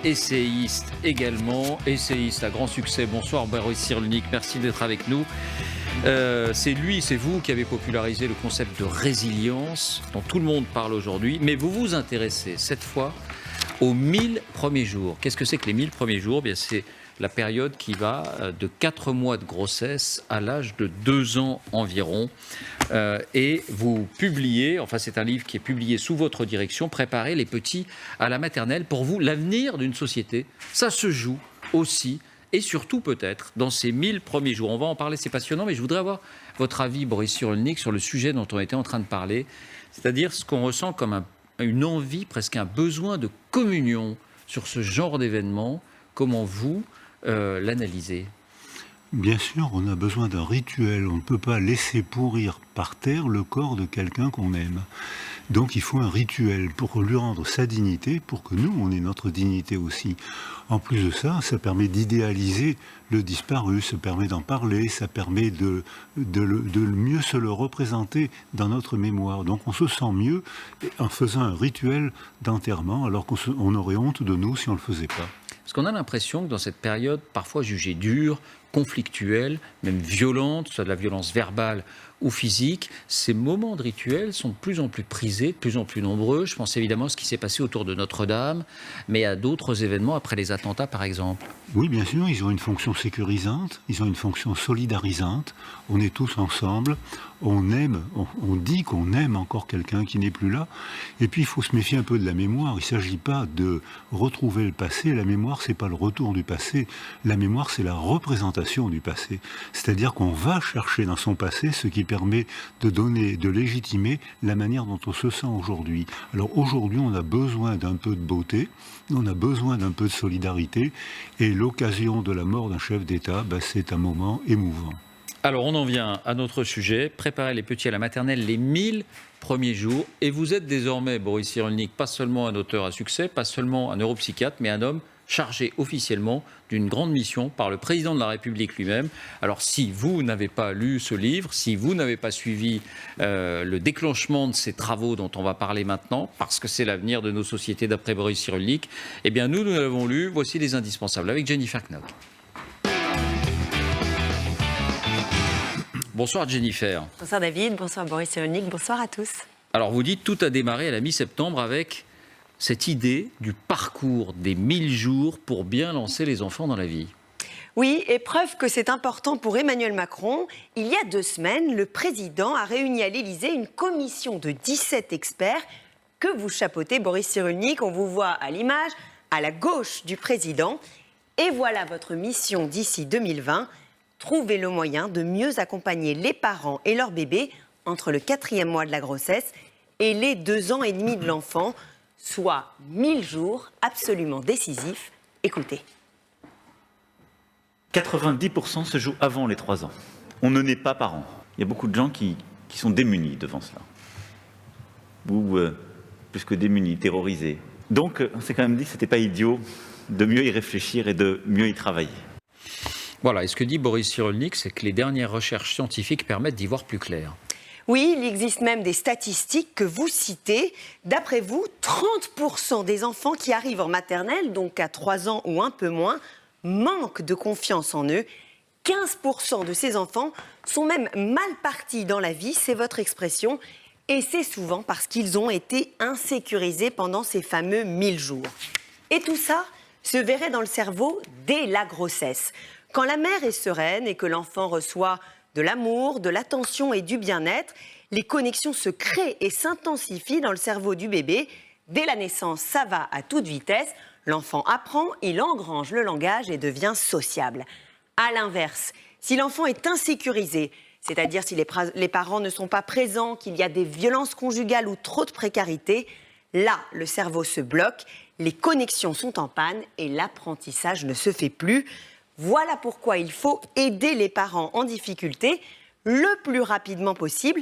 Essayiste également, essayiste à grand succès. Bonsoir Boris Cyrulnik, merci d'être avec nous. C'est vous qui avez popularisé le concept de résilience dont tout le monde parle aujourd'hui, mais vous vous intéressez cette fois aux 1000 premiers jours. Qu'est-ce que c'est que les 1000 premiers jours? Bien, c'est la période qui va de 4 mois de grossesse à l'âge de 2 ans environ. Et vous publiez, enfin c'est un livre qui est publié sous votre direction, Préparer les petits à la maternelle. Pour vous, l'avenir d'une société, ça se joue aussi et surtout peut-être dans ces 1000 premiers jours. On va en parler, c'est passionnant, mais je voudrais avoir votre avis, Boris Cyrulnik, sur le sujet dont on était en train de parler, c'est-à-dire ce qu'on ressent comme une envie, presque un besoin de communion sur ce genre d'événement. Comment vous l'analyser? Bien sûr, on a besoin d'un rituel. On ne peut pas laisser pourrir par terre le corps de quelqu'un qu'on aime. Donc il faut un rituel pour lui rendre sa dignité, pour que nous, on ait notre dignité aussi. En plus de ça, ça permet d'idéaliser le disparu, ça permet d'en parler, ça permet de mieux se le représenter dans notre mémoire. Donc on se sent mieux en faisant un rituel d'enterrement, alors qu'on aurait honte de nous si on ne le faisait pas. Parce qu'on a l'impression que dans cette période parfois jugée dure, conflictuelle, même violente, soit de la violence verbale ou physique, ces moments de rituel sont de plus en plus prisés, de plus en plus nombreux. Je pense évidemment à ce qui s'est passé autour de Notre-Dame, mais à d'autres événements après les attentats par exemple. Oui, bien sûr, ils ont une fonction sécurisante, ils ont une fonction solidarisante. On est tous ensemble, on aime, on dit qu'on aime encore quelqu'un qui n'est plus là. Et puis il faut se méfier un peu de la mémoire. Il ne s'agit pas de retrouver le passé. La mémoire, c'est pas le retour du passé. La mémoire, c'est la représentation du passé. C'est-à-dire qu'on va chercher dans son passé ce qui permet de donner, de légitimer la manière dont on se sent aujourd'hui. Alors aujourd'hui, on a besoin d'un peu de beauté, on a besoin d'un peu de solidarité, et l'occasion de la mort d'un chef d'État, c'est un moment émouvant. Alors on en vient à notre sujet, préparer les petits à la maternelle, les 1000 premiers jours. Et vous êtes désormais, Boris Cyrulnik, pas seulement un auteur à succès, pas seulement un neuropsychiatre, mais un homme chargé officiellement d'une grande mission par le président de la République lui-même. Alors si vous n'avez pas lu ce livre, si vous n'avez pas suivi le déclenchement de ces travaux dont on va parler maintenant, parce que c'est l'avenir de nos sociétés d'après Boris Cyrulnik, eh bien nous l'avons lu, voici les indispensables, avec Jennifer Knock. Bonsoir Jennifer. Bonsoir David, bonsoir Boris Cyrulnik, bonsoir à tous. Alors vous dites, tout a démarré à la mi-septembre avec cette idée du parcours des 1000 jours pour bien lancer les enfants dans la vie. Oui, et preuve que c'est important pour Emmanuel Macron, il y a 2 semaines, le président a réuni à l'Élysée une commission de 17 experts que vous chapeautez, Boris Cyrulnik. On vous voit à l'image, à la gauche du président. Et voilà votre mission d'ici 2020, trouver le moyen de mieux accompagner les parents et leurs bébés entre le 4e mois de la grossesse et les 2 ans et demi de l'enfant, soit 1000 jours absolument décisifs. Écoutez. 90% se joue avant les 3 ans. On ne naît pas parent. Il y a beaucoup de gens qui sont démunis devant cela. Ou plus que démunis, terrorisés. Donc on s'est quand même dit que ce n'était pas idiot de mieux y réfléchir et de mieux y travailler. Voilà, et ce que dit Boris Cyrulnik, c'est que les dernières recherches scientifiques permettent d'y voir plus clair. Oui, il existe même des statistiques que vous citez. D'après vous, 30% des enfants qui arrivent en maternelle, donc à 3 ans ou un peu moins, manquent de confiance en eux. 15% de ces enfants sont même mal partis dans la vie, c'est votre expression, et c'est souvent parce qu'ils ont été insécurisés pendant ces fameux 1000 jours. Et tout ça se verrait dans le cerveau dès la grossesse. Quand la mère est sereine et que l'enfant reçoit de l'amour, de l'attention et du bien-être, les connexions se créent et s'intensifient dans le cerveau du bébé. Dès la naissance, ça va à toute vitesse. L'enfant apprend, il engrange le langage et devient sociable. À l'inverse, si l'enfant est insécurisé, c'est-à-dire si les parents ne sont pas présents, qu'il y a des violences conjugales ou trop de précarité, là, le cerveau se bloque, les connexions sont en panne et l'apprentissage ne se fait plus. Voilà pourquoi il faut aider les parents en difficulté le plus rapidement possible,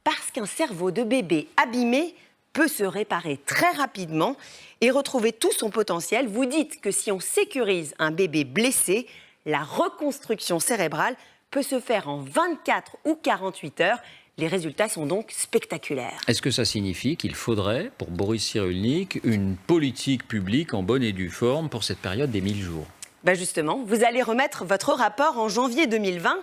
parce qu'un cerveau de bébé abîmé peut se réparer très rapidement et retrouver tout son potentiel. Vous dites que si on sécurise un bébé blessé, la reconstruction cérébrale peut se faire en 24 ou 48 heures. Les résultats sont donc spectaculaires. Est-ce que ça signifie qu'il faudrait, pour Boris Cyrulnik, une politique publique en bonne et due forme pour cette période des 1000 jours ? Justement, vous allez remettre votre rapport en janvier 2020,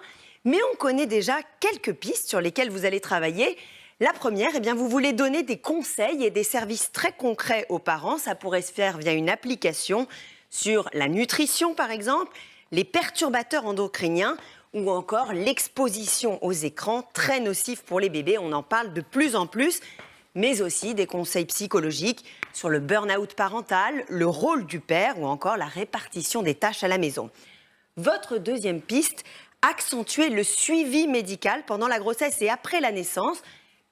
mais on connaît déjà quelques pistes sur lesquelles vous allez travailler. La première, vous voulez donner des conseils et des services très concrets aux parents. Ça pourrait se faire via une application sur la nutrition, par exemple, les perturbateurs endocriniens ou encore l'exposition aux écrans, très nocif pour les bébés. On en parle de plus en plus, mais aussi des conseils psychologiques sur le burn-out parental, le rôle du père ou encore la répartition des tâches à la maison. Votre deuxième piste, accentuer le suivi médical pendant la grossesse et après la naissance,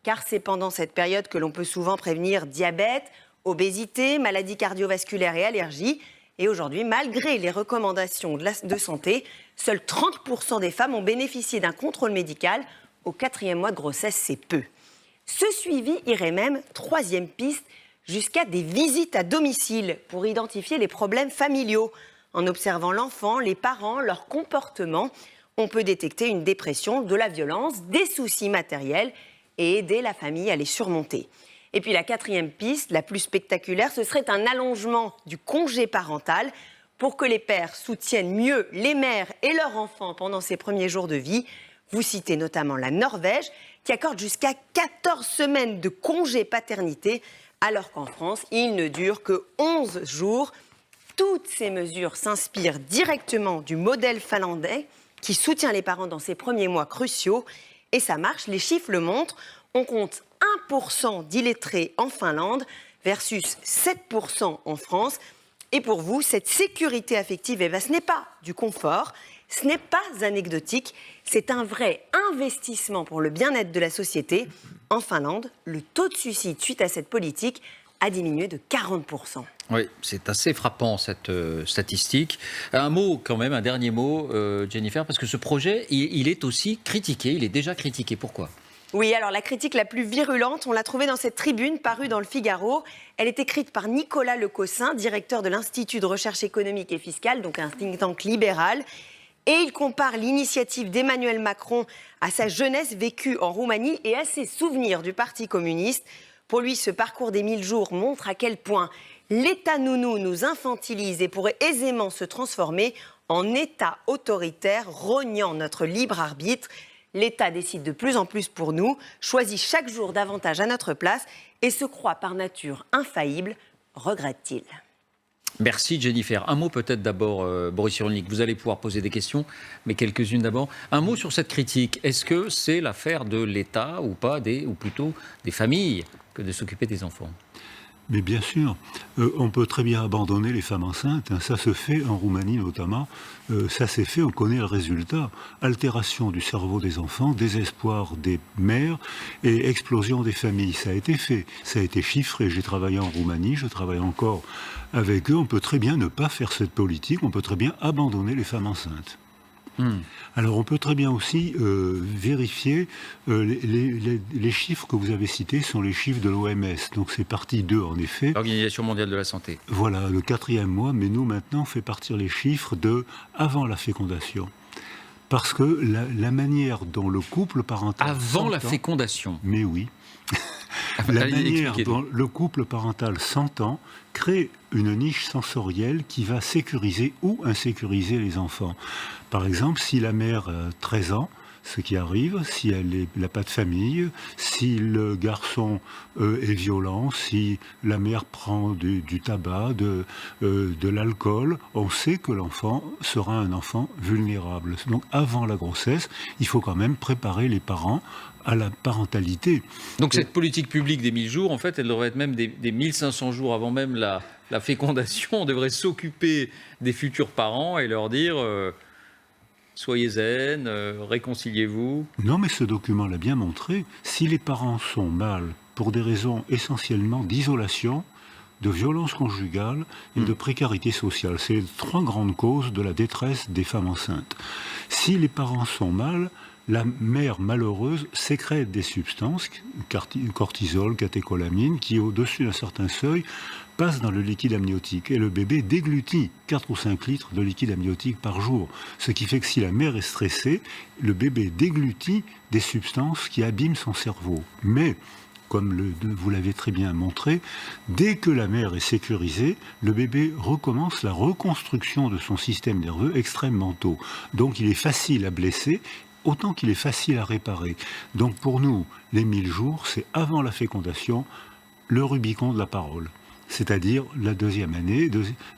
car c'est pendant cette période que l'on peut souvent prévenir diabète, obésité, maladies cardiovasculaires et allergies. Et aujourd'hui, malgré les recommandations de santé, seuls 30% des femmes ont bénéficié d'un contrôle médical. Au 4e mois de grossesse, c'est peu. Ce suivi irait même, troisième piste, jusqu'à des visites à domicile pour identifier les problèmes familiaux. En observant l'enfant, les parents, leur comportement, on peut détecter une dépression, de la violence, des soucis matériels et aider la famille à les surmonter. Et puis la quatrième piste, la plus spectaculaire, ce serait un allongement du congé parental pour que les pères soutiennent mieux les mères et leurs enfants pendant ces premiers jours de vie. Vous citez notamment la Norvège, qui accorde jusqu'à 14 semaines de congé paternité, alors qu'en France, il ne dure que 11 jours. Toutes ces mesures s'inspirent directement du modèle finlandais qui soutient les parents dans ces premiers mois cruciaux. Et ça marche, les chiffres le montrent. On compte 1% d'illettrés en Finlande versus 7% en France. Et pour vous, cette sécurité affective, ce n'est pas du confort, ce n'est pas anecdotique, c'est un vrai investissement pour le bien-être de la société. En Finlande, le taux de suicide suite à cette politique a diminué de 40%. Oui, c'est assez frappant cette statistique. Un mot quand même, un dernier mot, Jennifer, parce que ce projet, il est aussi critiqué, il est déjà critiqué. Pourquoi ? Oui, alors la critique la plus virulente, on l'a trouvée dans cette tribune parue dans le Figaro. Elle est écrite par Nicolas Lecossin, directeur de l'Institut de recherche économique et fiscale, donc un think tank libéral. Et il compare l'initiative d'Emmanuel Macron à sa jeunesse vécue en Roumanie et à ses souvenirs du Parti communiste. Pour lui, ce parcours des 1000 jours montre à quel point l'État nounou nous infantilise et pourrait aisément se transformer en État autoritaire, rognant notre libre arbitre. L'État décide de plus en plus pour nous, choisit chaque jour davantage à notre place et se croit par nature infaillible, regrette-t-il. Merci Jennifer. Un mot peut-être d'abord, Boris Cyrulnik. Vous allez pouvoir poser des questions, mais quelques-unes d'abord. Un mot sur cette critique. Est-ce que c'est l'affaire de l'État ou pas, ou plutôt des familles, que de s'occuper des enfants ? Mais bien sûr, on peut très bien abandonner les femmes enceintes. Ça se fait en Roumanie notamment. Ça s'est fait, on connaît le résultat. Altération du cerveau des enfants, désespoir des mères et explosion des familles. Ça a été fait, ça a été chiffré. J'ai travaillé en Roumanie, je travaille encore avec eux. On peut très bien ne pas faire cette politique, on peut très bien abandonner les femmes enceintes. Alors on peut très bien aussi vérifier les chiffres que vous avez cités sont les chiffres de l'OMS. Donc c'est partie 2 en effet. L'Organisation mondiale de la santé. Voilà, le 4e mois, mais nous maintenant on fait partir les chiffres de avant la fécondation. Parce que la manière dont le couple parental... Avant la fécondation. Mais oui. La manière dont le couple parental s'entend crée une niche sensorielle qui va sécuriser ou insécuriser les enfants. Par exemple, si la mère a 13 ans, ce qui arrive, si elle n'a pas de famille, si le garçon est violent, si la mère prend du tabac, de l'alcool, on sait que l'enfant sera un enfant vulnérable. Donc avant la grossesse, il faut quand même préparer les parents à la parentalité. Donc cette politique publique des 1000 jours, en fait, elle devrait être même des 1500 jours avant même la fécondation. On devrait s'occuper des futurs parents et leur dire... soyez zen, réconciliez-vous. Non, mais ce document l'a bien montré. Si les parents sont mal pour des raisons essentiellement d'isolation, de violence conjugale et de précarité sociale, c'est les 3 grandes causes de la détresse des femmes enceintes. Si les parents sont mal, la mère malheureuse sécrète des substances, cortisol, catécholamine, qui au-dessus d'un certain seuil passe dans le liquide amniotique. Et le bébé déglutit 4 ou 5 litres de liquide amniotique par jour. Ce qui fait que si la mère est stressée, le bébé déglutit des substances qui abîment son cerveau. Mais comme vous l'avez très bien montré, dès que la mère est sécurisée, le bébé recommence la reconstruction de son système nerveux extrêmement tôt. Donc il est facile à blesser, autant qu'il est facile à réparer. Donc pour nous, les 1000 jours, c'est avant la fécondation, le Rubicon de la parole. C'est-à-dire la deuxième année,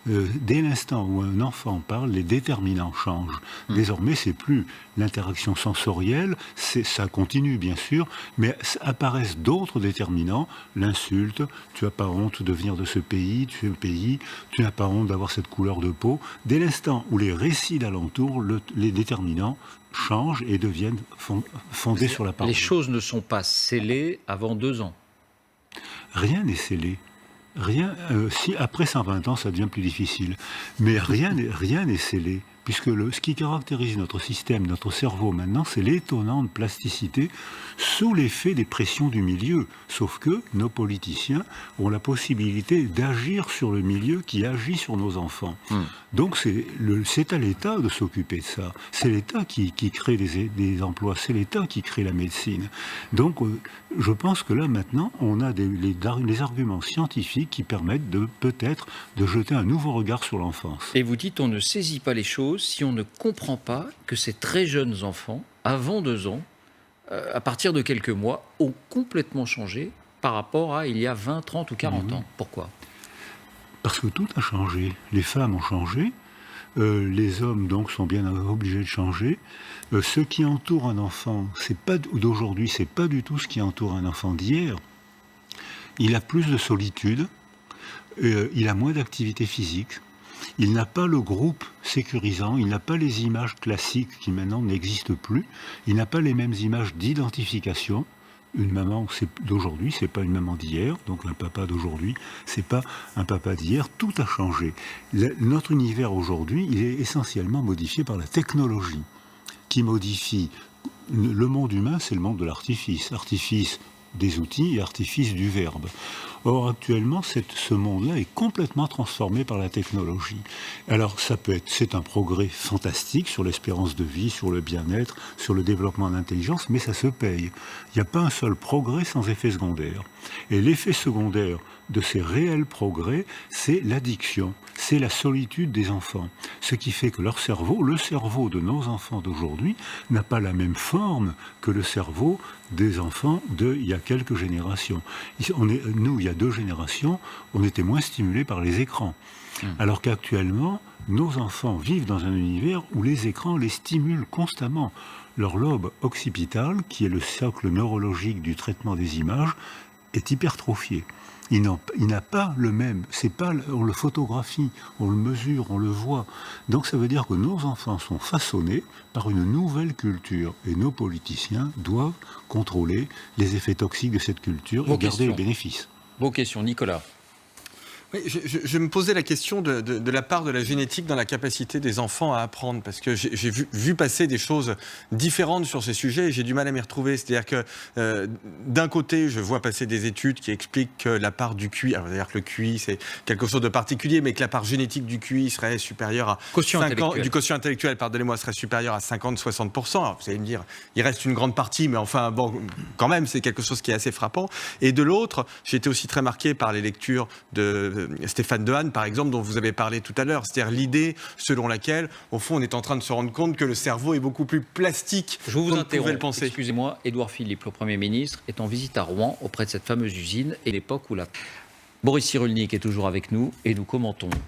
dès l'instant où un enfant parle, les déterminants changent. Désormais, c'est plus l'interaction sensorielle, ça continue bien sûr, mais apparaissent d'autres déterminants, l'insulte, tu n'as pas honte de venir de ce pays, tu n'as pas honte d'avoir cette couleur de peau. Dès l'instant où les récits d'alentour, les déterminants changent et deviennent fondés sur la parole. Les choses ne sont pas scellées avant 2 ans. Rien n'est scellé. Rien, si après 120 ans, ça devient plus difficile. Mais rien n'est scellé, puisque ce qui caractérise notre système, notre cerveau maintenant, c'est l'étonnante plasticité sous l'effet des pressions du milieu. Sauf que nos politiciens ont la possibilité d'agir sur le milieu qui agit sur nos enfants. Donc c'est à l'État de s'occuper de ça. C'est l'État qui crée des emplois, c'est l'État qui crée la médecine. Donc je pense que là maintenant, on a les arguments scientifiques qui permettent peut-être de jeter un nouveau regard sur l'enfance. Et vous dites on ne saisit pas les choses si on ne comprend pas que ces très jeunes enfants, avant 2 ans, à partir de quelques mois, ont complètement changé par rapport à il y a 20, 30 ou 40 ans. Pourquoi ? Parce que tout a changé. Les femmes ont changé, les hommes donc sont bien obligés de changer. Ce qui entoure un enfant d'aujourd'hui, c'est pas du tout ce qui entoure un enfant d'hier. Il a plus de solitude, il a moins d'activité physique, il n'a pas le groupe sécurisant, il n'a pas les images classiques qui maintenant n'existent plus, il n'a pas les mêmes images d'identification. Une maman d'aujourd'hui, c'est pas une maman d'hier, donc un papa d'aujourd'hui, c'est pas un papa d'hier, tout a changé. Notre univers aujourd'hui, il est essentiellement modifié par la technologie, qui modifie le monde humain, c'est le monde de l'artifice. Artifice des outils et artifice du verbe. Or, actuellement, ce monde-là est complètement transformé par la technologie. Alors, c'est un progrès fantastique sur l'espérance de vie, sur le bien-être, sur le développement de l'intelligence, mais ça se paye. Il n'y a pas un seul progrès sans effet secondaire. Et l'effet secondaire de ces réels progrès, c'est l'addiction, c'est la solitude des enfants. Ce qui fait que le cerveau de nos enfants d'aujourd'hui, n'a pas la même forme que le cerveau des enfants d'il y a quelques générations. Nous, il y a 2 générations, on était moins stimulés par les écrans. Alors qu'actuellement, nos enfants vivent dans un univers où les écrans les stimulent constamment. Leur lobe occipital, qui est le socle neurologique du traitement des images, est hypertrophié. Il n'a pas le même, on le photographie, on le mesure, on le voit. Donc ça veut dire que nos enfants sont façonnés par une nouvelle culture. Et nos politiciens doivent contrôler les effets toxiques de cette culture et garder les bénéfices. Vos questions, Nicolas. Oui, je me posais la question de la part de la génétique dans la capacité des enfants à apprendre, parce que j'ai vu passer des choses différentes sur ces sujets et j'ai du mal à m'y retrouver. C'est-à-dire que d'un côté, je vois passer des études qui expliquent que la part du QI, alors c'est-à-dire que le QI c'est quelque chose de particulier, mais que la part génétique du QI serait supérieure à du quotient intellectuel, pardonnez-moi, serait supérieure à 50-60%. Alors vous allez me dire, il reste une grande partie, mais enfin bon, quand même, c'est quelque chose qui est assez frappant. Et de l'autre, j'ai été aussi très marqué par les lectures de Stéphane Dehaene, par exemple, dont vous avez parlé tout à l'heure. C'est-à-dire l'idée selon laquelle, au fond, on est en train de se rendre compte que le cerveau est beaucoup plus plastique qu'on ne pouvait le penser. Excusez-moi, Édouard Philippe, le Premier ministre, est en visite à Rouen auprès de cette fameuse usine et l'époque où Boris Cyrulnik est toujours avec nous et nous commentons